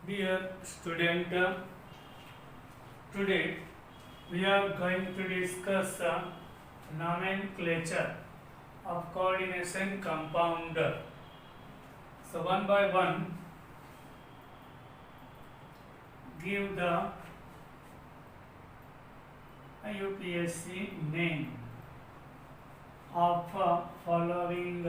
Dear student, today we are going to discuss nomenclature of coordination compound. So one by one, give the UPSC name of following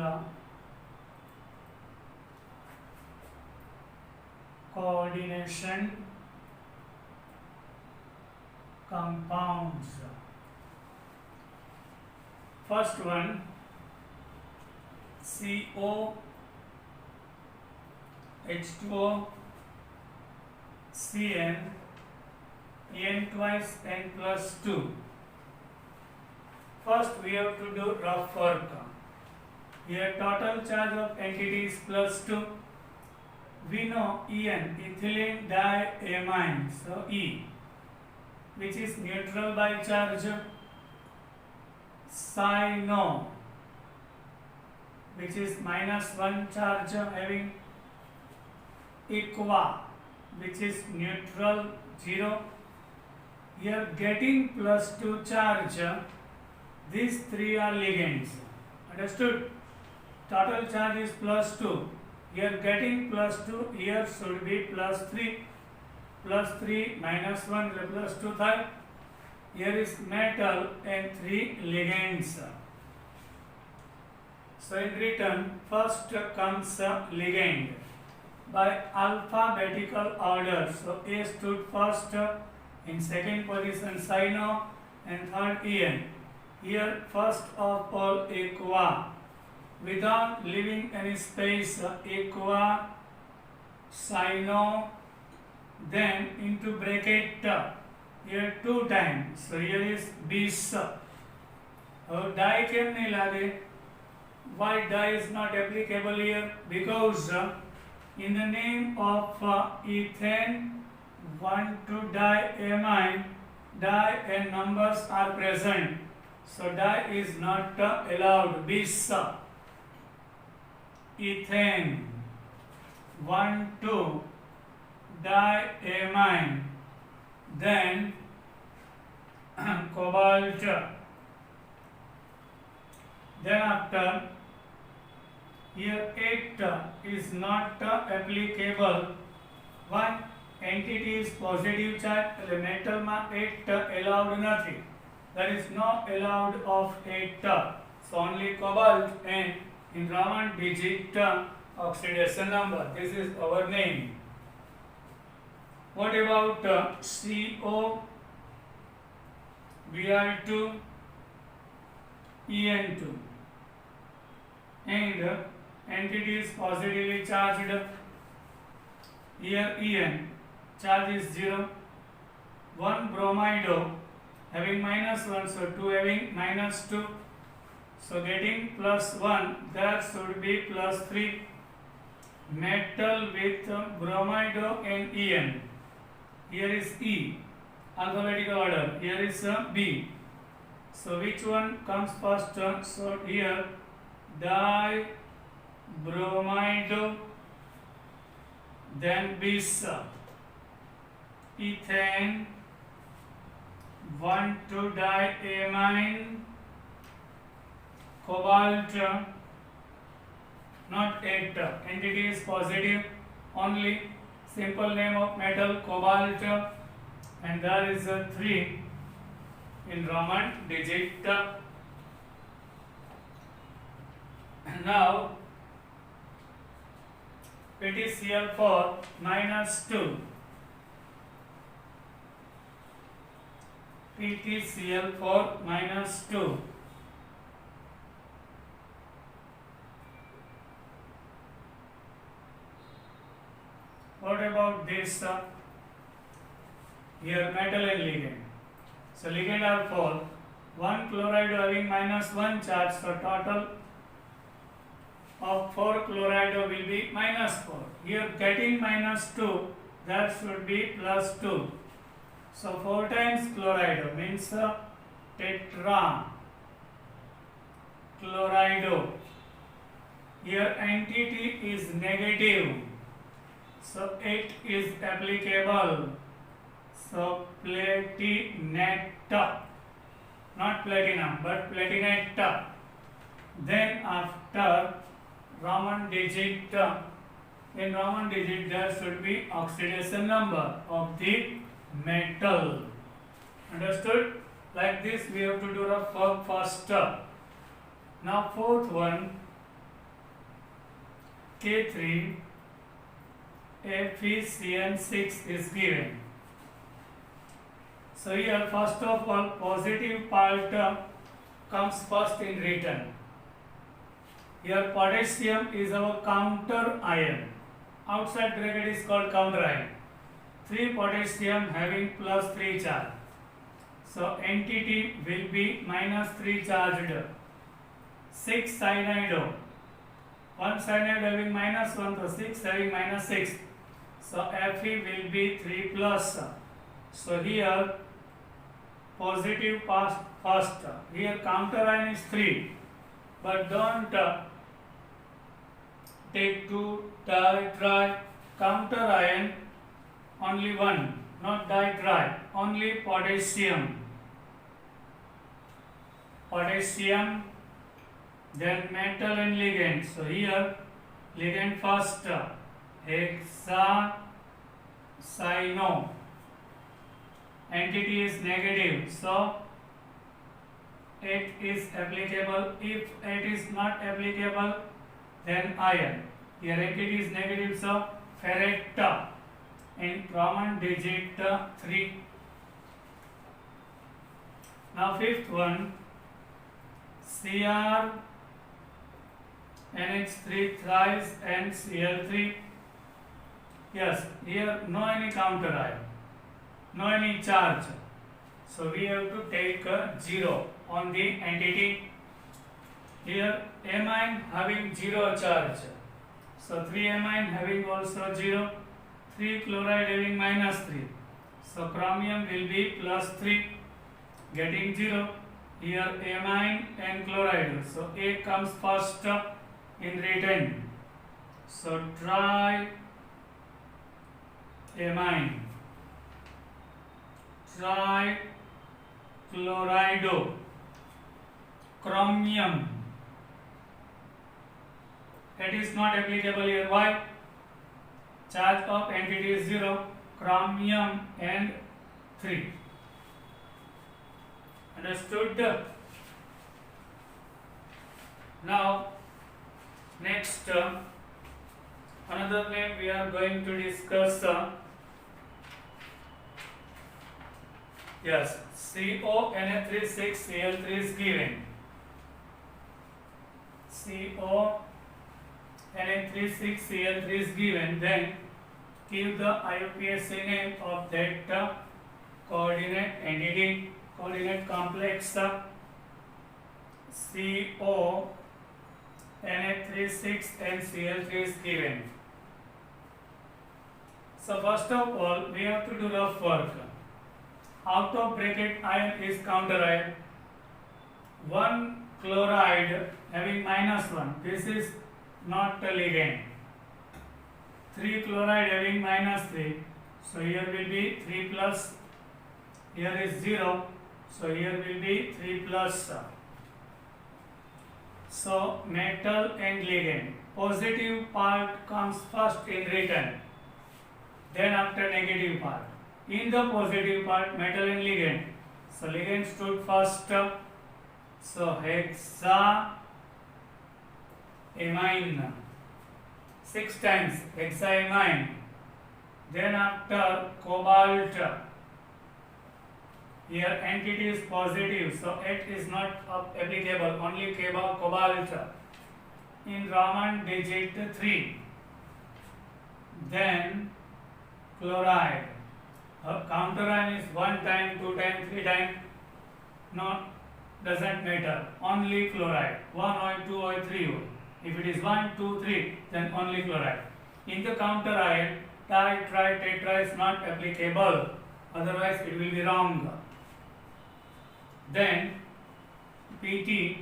coordination compounds. First one, CO, H2O, Cn, n twice n plus 2. First we have to do rough work. Here total charge of entity is plus 2. We know En, ethylene diamine, so E, which is neutral by charge. Cyno, which is -1 charge having. Aqua, which is neutral 0. Here getting plus 2 charge, these three are ligands. Understood? Total charge is plus 2. Here getting plus 2, here should be plus 3. Plus 3 minus 1 plus 2 5. Here is metal and 3 ligands. So in return, first comes ligand by alphabetical order. So A stood first, in second position Cyno, and third En. Here first of all Aqua, without leaving any space, Aqua, Cyno, then into bracket, here 2 times, so here is bis. Die केम नहीं लागे? Why die is not applicable here? Because in the name of ethane, 1 to diamine, di and numbers are present, so die is not allowed. Bis, ethane, 1 to diamine, then cobalt. Then after, here 8 is not applicable. One entity is positive charge, metal માં 8 allowed નથી. There is no allowed of 8. So only cobalt and in Roman digit oxidation number. This is our name. What about CO, Br2, En2, and entity is positively charged. Here En, charge is 0. 1 bromido having -1, so 2 having -2. So getting +1, there should be +3. Metal with bromido and En. Here is E, alphabetical order. Here is B. So which one comes first? So here dibromido, then bis, ethane, 1 to diamine, cobalt, not 8. Entity is positive, only simple name of metal cobalt, and there is a 3 in Roman digit. Now PtCl4 -2, PtCl4 -2. What about this? Here metal and ligand. So ligand are 4. 1 chloride having -1 charge, so total of 4 chloride will be -4. Here getting -2, that should be +2. So 4 times chloride means tetra chlorido. Here entity is negative, So it is applicable. So platinate, not platinum but platinate. Then after Roman digit, in Roman digit there should be oxidation number of the metal. Understood? Like this we have to do the first. Now fourth one, K3 FeCN6 is given. So here first of all positive part comes first in written. Here potassium is our counter ion. Outside bracket is called counter ion. 3 potassium having plus 3 charge. So entity will be minus 3 charged. 6 cyanide. 1 cyanide having minus 1, so 6 having minus 6. So Fe will be 3 plus. So here positive past first. Here counter ion is 3. But don't take 2 di-tri. Counter ion only 1, not di-tri, only potassium. Potassium, then metal and ligand. So here ligand first, hexacyano. Entity is negative, so it is applicable. If it is not applicable, then iron. Here entity is negative, so ferrate in Roman digit 3. Now fifth one, Cr NH3 thrice and Cl3. Yes, here no any counter ion, no any charge. So we have to take 0 on the entity. Here amine having 0 charge. So 3 amine having also 0. 3 chloride having minus 3. So chromium will be plus 3, getting 0. Here amine and chloride. So A comes first in written. So triamine, trichlorido, chromium. It is not applicable here. Why? Charge of entity is 0, chromium and 3. Understood? Now next another name we are going to discuss. Yes, CONA36Cl3 is given. CONA36Cl3 is given. Then give the IUPAC name of that coordinate entity, coordinate complex. CONA36 and Cl3 is given. So first of all we have to do rough work. Out of bracket ion is counter ion. 1 chloride having minus 1. This is not a ligand. 3 chloride having minus 3. So here will be 3 plus. Here is 0. So here will be 3 plus. So metal and ligand. Positive part comes first in written. Then after negative part. In the positive part, metal and ligand. So ligand stood first. So hexaamine. 6 times hexaamine. Then after cobalt. Here entity is positive, so it is not applicable. Only cobalt. In Roman digit 3. Then chloride. Counter ion is 1 time, 2 time, 3 time. No, doesn't matter. Only chloride. 1 oil, 2 oil, 3 oil. If it is 1, 2, 3, then only chloride. In the counter ion, di, tri, tetra is not applicable. Otherwise, it will be wrong. Then PT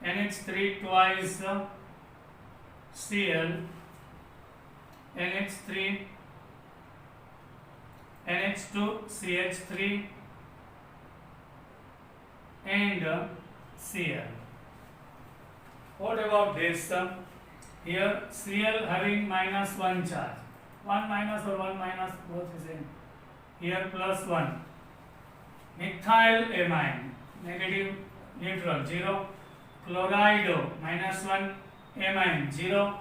NH3 twice Cl NH3, NH2, CH3 and Cl. What about this? Here Cl having minus 1 charge. 1 minus or 1 minus both is same. Here plus 1. Methyl amine, negative neutral 0. Chlorido minus 1 amine 0.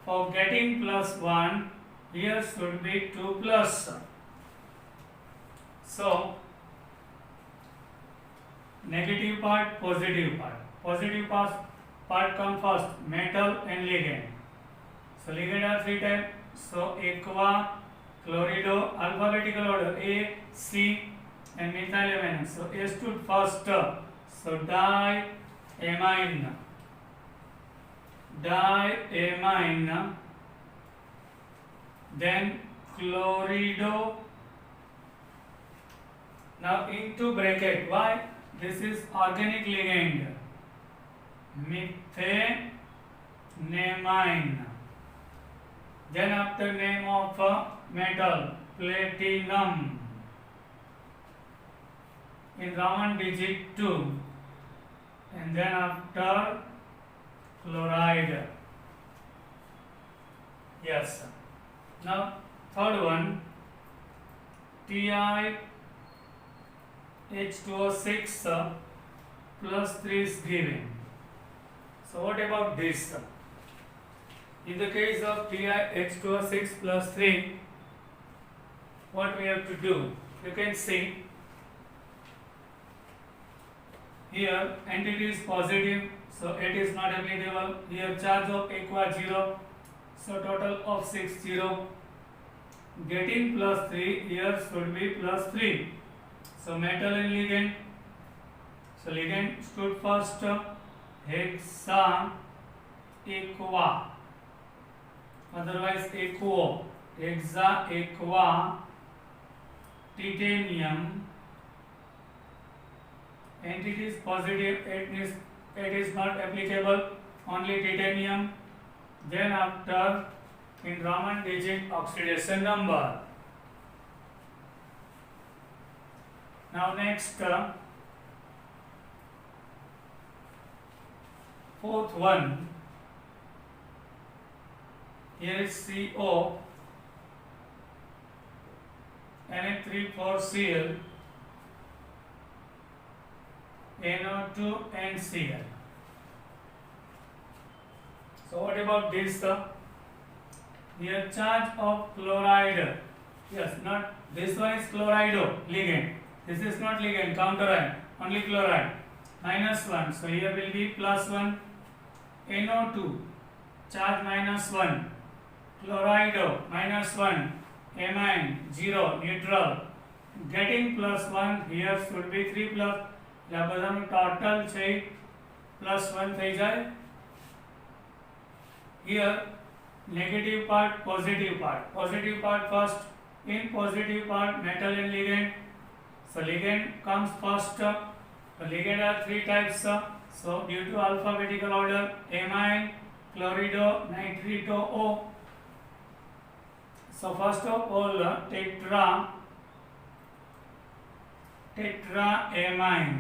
For getting plus 1, here should be 2 plus. So negative part, positive part. Positive part come first, metal and ligand. So ligand are 3 types. So aqua, chlorido, alphabetical order A, C and methylamine. So A stood first. So diamine, then chlorido. Now into bracket, why? This is organic ligand, methenamine. Then after name of metal, platinum, in Roman digit 2, and then after chloride. Yes. Now third one, TiH2O6 plus 3 is given. So what about this? In the case of TiH2O6 plus 3, what we have to do? You can see here entity is positive, so it is not applicable. Here charge of aqua 0, so total of 6 0. Getting plus 3, here should be plus 3. So metal and ligand. So ligand stood first, hexa aqua, otherwise aquo, hexa aqua, titanium. Entity is positive, it is not applicable, only titanium. Then after in Roman digit oxidation number. Now next, fourth one, here is CO, Na3,4Cl, NO2 and Cl. So what about this? Here charge of chloride, yes, not this one is chlorido, ligand. This is not ligand, counter ion, only chloride. Minus 1, so here will be plus 1. NO2, charge minus 1. Chlorido, minus 1. Amine, 0, neutral. Getting plus 1, here should be 3 plus. બધા total છે plus 1 થઈ જાય. Here negative part, positive part. Positive part first. In positive part, metal and ligand. So ligand comes first. So ligand are 3 types. So due to alphabetical order, amine, chlorido, nitrito, O. So first of all, tetraamine,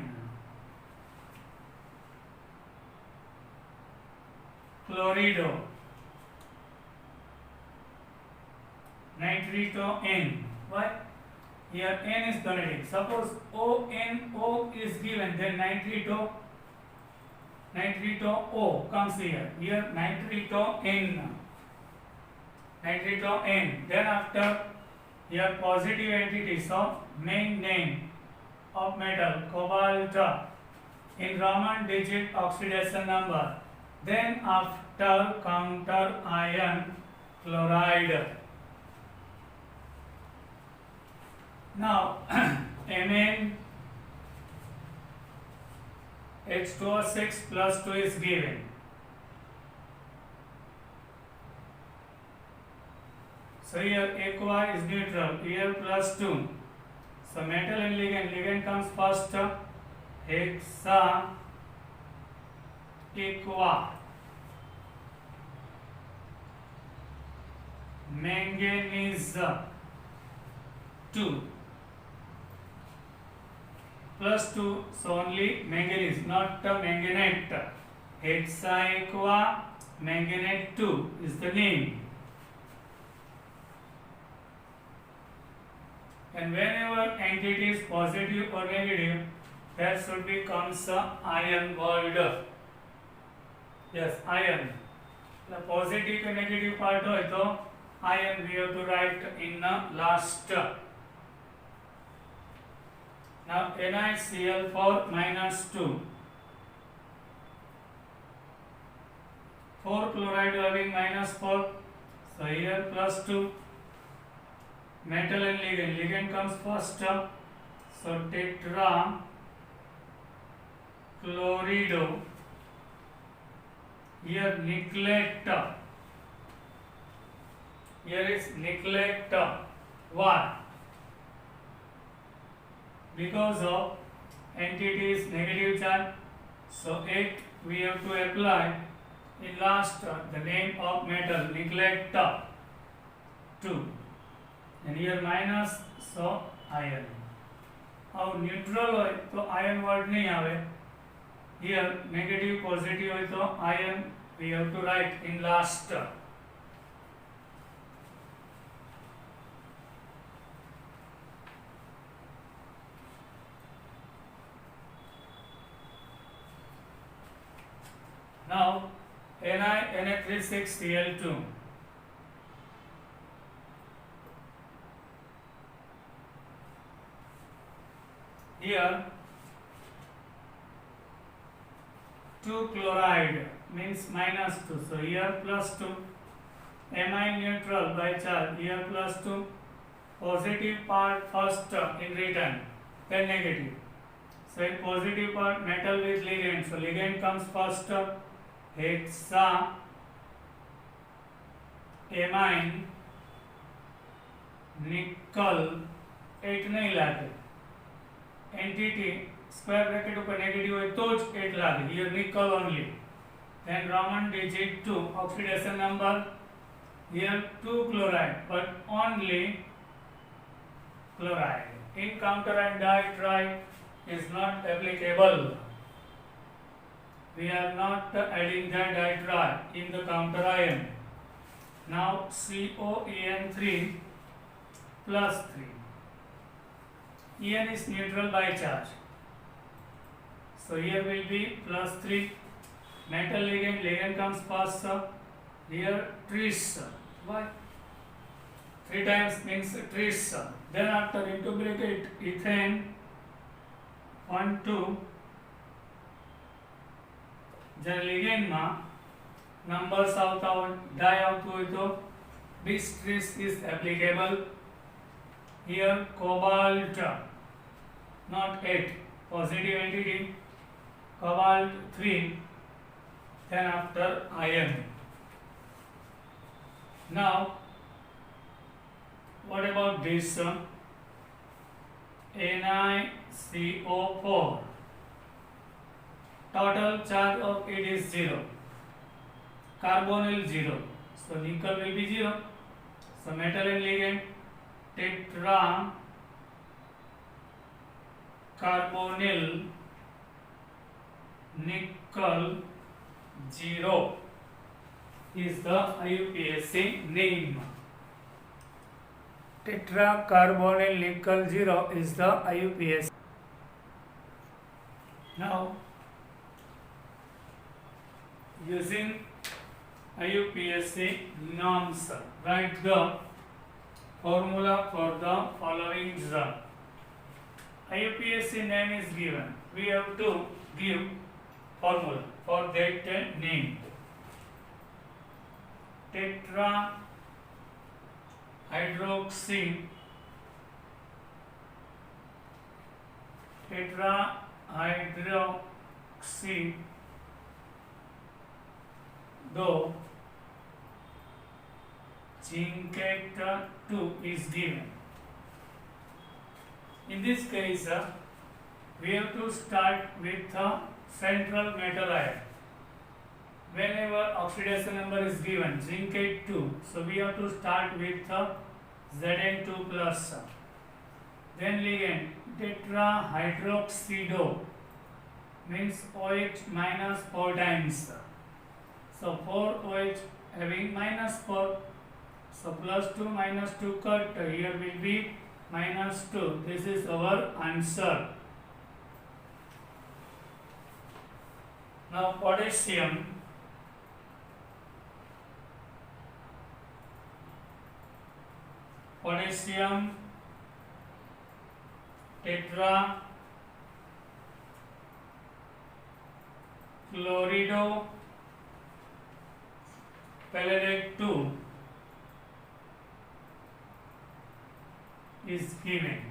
chlorido, nitrito N. Why? Here N is donating. Suppose ONO is given, then nitrito O comes here. Here nitrito N. Then after here positive entity, so main name of metal, cobalt, in Roman digit oxidation number. Then after counter ion, chloride. Now Mn H2O6 plus 2 is given. So here aqua is neutral, here plus 2. So metal and ligand comes first, hexa aqua, manganese 2 plus 2, so only manganese, not manganate. Hexaaqua manganate 2 is the name. And whenever entity is positive or negative, there should be comes ion word. Yes, ion. The positive and negative part होय तो ion we have to write in the last. Now NiCl4 minus 2. 4 chloride having minus 4. So here plus 2. Metal and ligand. Ligand comes first. So tetra chlorido. Here neglect. Here is neglect. Why? Because of entity is negative charge, so it we have to apply in last the name of metal, neglect 2, and here minus, so iron. Now neutral होय तो iron word नहीं आवे. Here negative positive होय तो iron we have to write in last. Now Na3,6Cl2. Here 2 chloride means minus 2. So here plus 2. Amine neutral by charge. Here plus 2. Positive part first in return, then negative. So in positive part metal with ligand. So ligand comes first. Hexa amine nickel 8 नहीं लागे. Entity square bracket ऊपर negative है तो 8 लागे. Here nickel only. Then Roman digit 2. Oxidation number. Here 2 chloride, but only chloride. In counter and ditride is not applicable. We are not adding the ditride in the counter ion. Now COEN3 plus 3. En is neutral by charge. So here will be plus 3. Metal ligand, ligand comes first. Here tris. Why? 3 times means tris. Then after into bracket ethane 1 2. जब ligand में numbers आवता हो die आवतो हो तो बिस्ट्रिस is applicable. Here cobalt not 8 positive entity, cobalt 3, then after iron. Now what about this NiCO4? Total charge of it is 0. Carbonyl 0. So nickel will be 0. So metal and ligand tetra carbonyl nickel 0 is the IUPAC name. Tetra carbonyl nickel 0 is the IUPAC. Now using IUPAC norms, write the formula for the following. IUPAC name is given. We have to give formula for that name. Tetra hydroxy दो zincate 2 is given. In this case, we have to start with a central metal ion. whenever oxidation number is given, zincate 2, so we have to start with Zn2 plus. Then ligand tetrahydroxido means OH minus 4 times. So 4 OH having minus 4. So plus 2 minus 2 cut, here will be minus 2. This is our answer. Now potassium. Potassium tetrachlorido palladium 2 is given.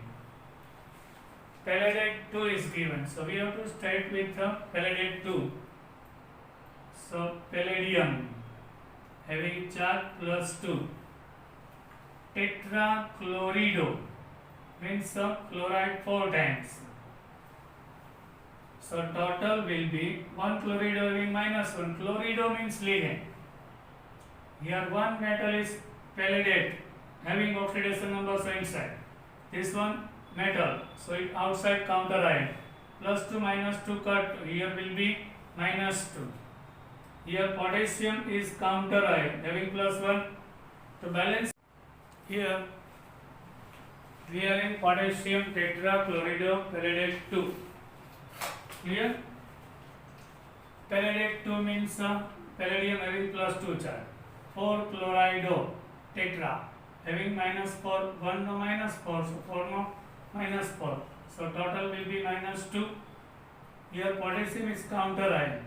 Palladium 2 is given. So we have to start with the palladium 2. So palladium having charge plus 2. Tetrachlorido means chloride 4 times. So total will be 1 chlorido having minus 1. Chlorido means ligand. Here one metal is palladium having oxidation number so inside. This one metal, so it outside counter ion. Plus 2 minus 2 cut, here will be minus 2. Here potassium is counter ion having plus 1 to balance. Here we are in potassium tetrachlorido palladium 2. Here palladium 2 means palladium having plus 2 charge. 4 chlorido tetra having minus 4, 1 no minus 4, so 4 no minus 4. So total will be minus 2. Here potassium is counter ion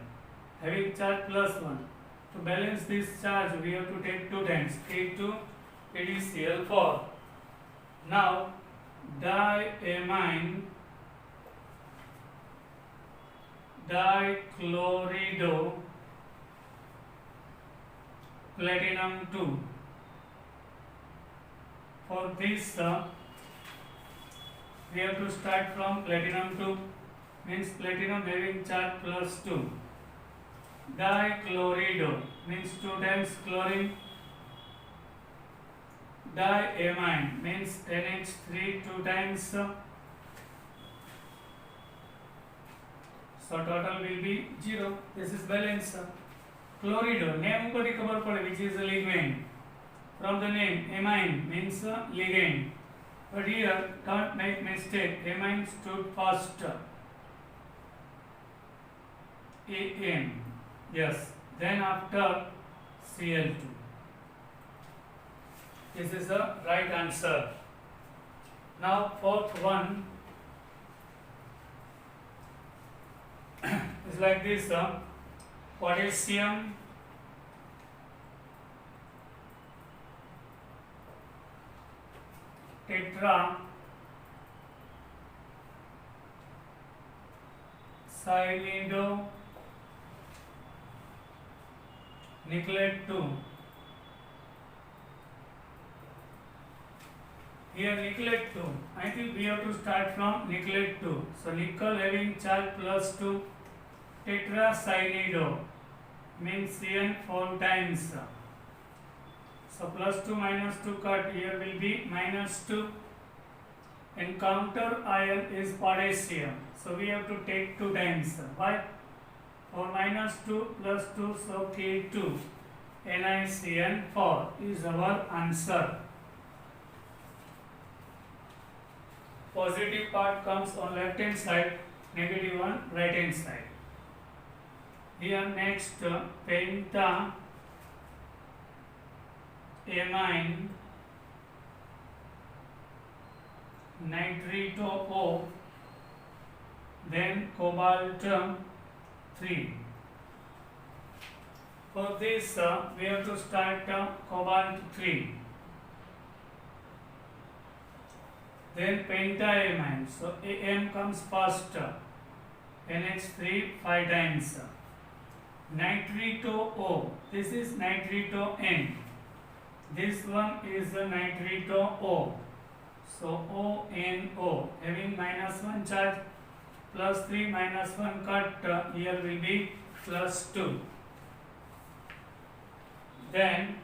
having charge plus 1. To balance this charge we have to take 2 times A2 AdCl4. Now diamine dichlorido platinum 2. For this we have to start from platinum 2, means platinum having charge plus 2. Dichlorido means 2 times chlorine. Diamine means NH3 2 times. So total will be 0. This is balance. Chlorido, name ko cover pade, which is a ligand. From the name, amine means ligand. But here, don't make mistake. Amine stood first. Am. Yes. Then after Cl2. This is the right answer. Now fourth one is like this. Potassium tetra cylindo nickel 2. Here nickel 2. I think we have to start from nickel 2. So nickel having charge plus 2. Tetracyanide means Cn 4 times. So plus 2 minus 2 cut, here will be minus 2. And counter ion is potassium. So we have to take 2 times. Why? For minus 2 plus 2, so K2 NiCN4 is our answer. Positive part comes on left hand side, negative on right hand side. Here next penta amine nitrito O, then cobalt 3. For this we have to start cobalt 3. Then pentaamine, so Am comes first, NH3 5 times. Nitrito O, this is nitrito N. This one is the nitrito O. So ONO having minus 1 charge, plus 3 minus 1 cut, here will be plus 2. Then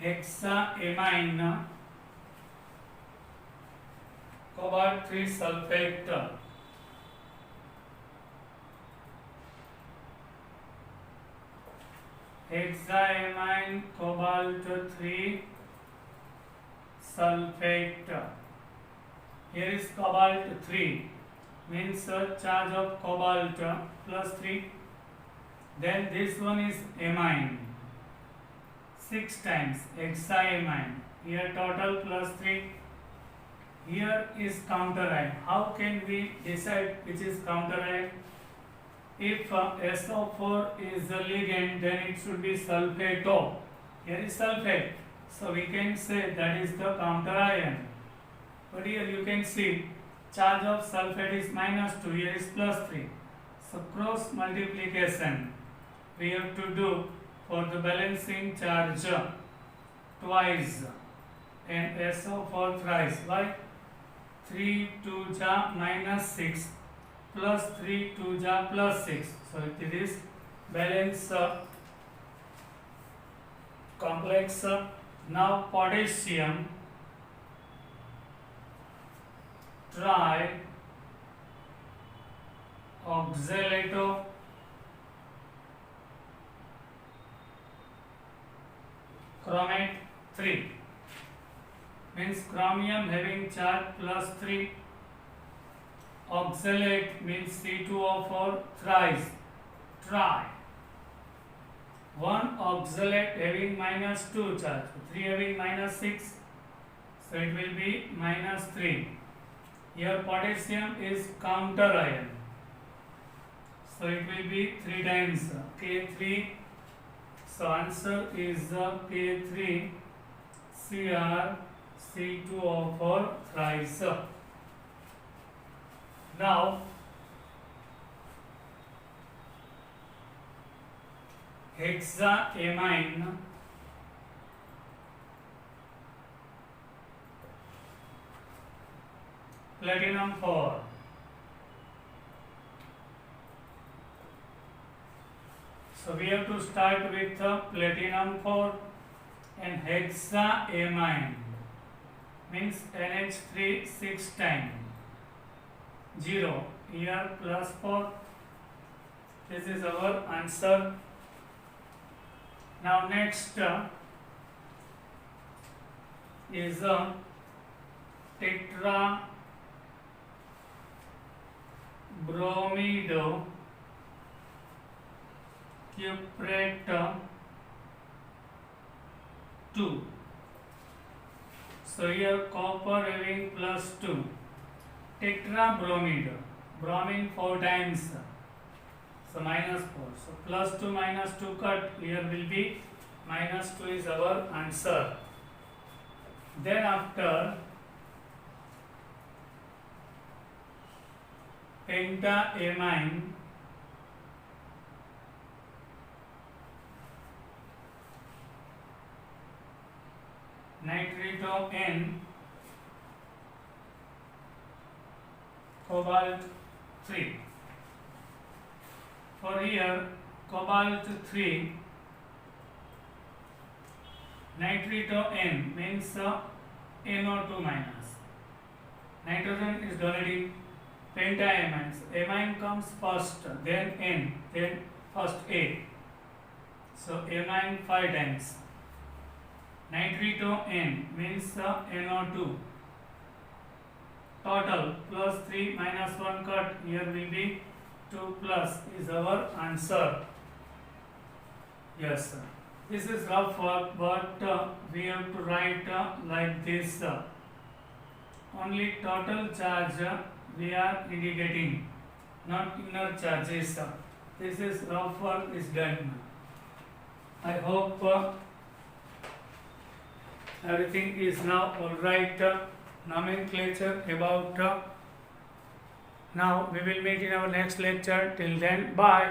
hexaamine cobalt 3 sulfate. Hexaamine cobalt 3 sulfate. Here is cobalt 3, means charge of cobalt plus 3. Then this one is amine, 6 times hexaamine. Here total plus 3. Here is counter ion. How can we decide which is counter ion? If SO4 is the ligand, then it should be sulfato. Here is sulfate, so we can say that is the counter ion. But here you can see charge of sulfate is -2, here is +3. So cross multiplication we have to do for the balancing charge twice and SO4 thrice. Why? 3 2 ja -6 plus 3 2 ja +6. So it is balance complex. Now potassium tri oxalato chromate 3, means chromium having charge +3, oxalate means C2O4 thrice, tri, one oxalate having -2 charge, 3 having -6, so it will be -3. Here potassium is counter ion, so it will be 3 times K3. So answer is K3 Cr C2O4 thrice. Now hexaamine platinum 4. So we have to start with platinum 4 and hexaamine means NH3 6 times 0, here +4. This is our answer. Now next is tetrabromido cuprate 2. So here copper having +2. Tetrabromide, bromine 4 times, so -4. So +2 -2 cut, here will be -2 is our answer. Then after pentaamine nitrito N cobalt 3. For here cobalt 3 nitrito N means NO2 minus. Nitrogen is donating pentaamines. Amine comes first, then N, then first A. So amine 5 times. Nitrito N means NO2. Total +3 -1 cut, here will be 2 plus is our answer. Yes, this is rough work, but we have to write like this. Only total charge we are indicating, not inner charges. This is rough work is done. I hope everything is now alright. Nomenclature about. Now we will meet in our next lecture. Till then, bye.